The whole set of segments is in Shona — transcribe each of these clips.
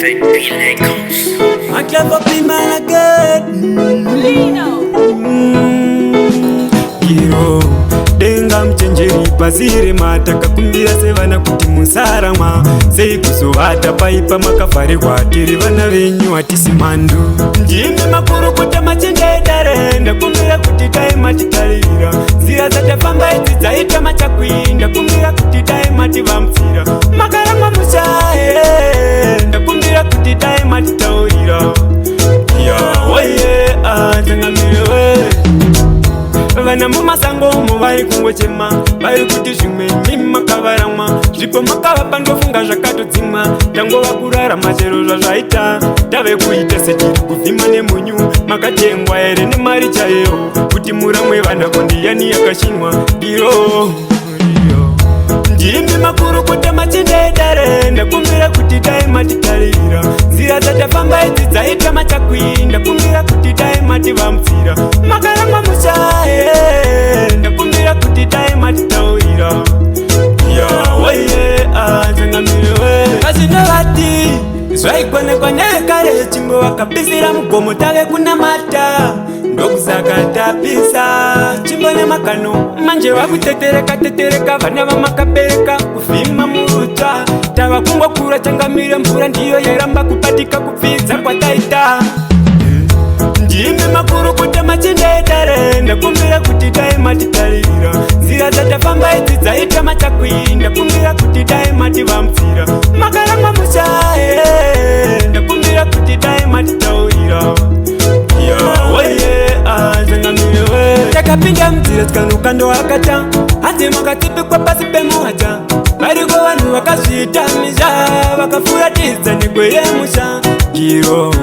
I clever be man again. Kiro denga mchenjeri pasire mataka kumbira sevana kuti musaramwa sei kuzovata paipa makafarirwa tiri vana venyu hatisi mandu ndime makuru kuti machenjedare ndakumbira kuti taimatitarira nzira dzatafamba idzi dzaita machakwinda kumbira kuti taimativamtsira makaramwa mushahe ndakumbira kuti taimatitaurira yawoye atangamirewe vana mumasango umo vari kungochema vari kuti zvimwe mimakavaramwa zvipo makavapa ndofunga zvakatodzimwa tangova kurarama chero zvazvaita tave kuita setiri kuvhima nemunyu makatengwa here nemari chaiyo kuti muramwe vanhako ndiyani yakashinwa ndiro ndimi makuru kuti machendedare ndakumbira kuti taimatitarira nzira dzatafamba idzi dzaita machakwinda ndakumbira kuti taimativamtsira makaramwa mushahe ndakumbira kuti taimatitaurira yawoye atangamirewe kazinovati zvaikonekwa nevekare chimbo vakapisira mugomo tave kunamata ndokusaka tapisa chimbo nemakano manje vakutetereka vana vamakabereka kuvhima murutsva tava kungokura changamire mvura ndiyo yairamba kupatika kupfidza kwataita ndime makuru kuti machendedare ndakumbira kuti taimatitarira nzira dzatafamba idzi dzaita machakwinda ndakumbira kuti taimativamtsira makaramwa mushahe ndakumbira kuti taimatitaurira yawoye atangamirewe takapinda munzira tikandoakata hanzi makatipikwa pasi pemuhata variko vanhu vakazviita misha vakafuratidza negweyemusha kiro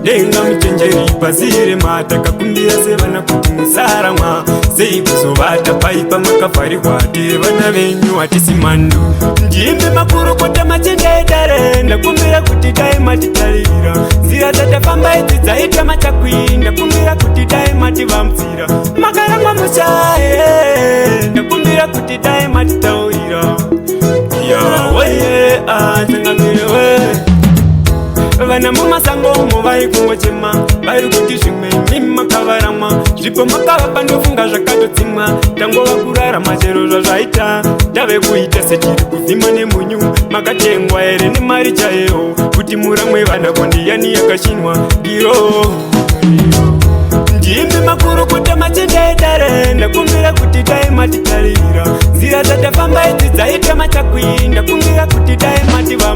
denga muchenjeri pasire matakakumbira sevana kuti musaramwa sei kuzovata paipa makavharirwa tiri vana venyu hatisi mandu ndime makuru kuti machendedare ndakumbira kuti taimatitarira nzira dzatafamba idzi dzaita machakwinda ndakumbira kuti taimativamtsira makaramwa mushahe ndakumbira kuti taimatitaurira yawoye atangamirewe vana mumasango umo vari kungochema vari kuti zvimwe mimakavaramwa zvipo makavapa ndofunga zvakatodzimwa tangova kurarama chero zvazvaita tave kuita setiri kuvhima nemunyu makatengwa here nemari chaiyo kuti muramwe vanhako ndiyani yakashinwa ndiro ndime makuru kuti machendedare ndakumbira kuti taimatitarira nzira dzatafamba idzi dzaita machakwinda ndakumbira kuti taimativa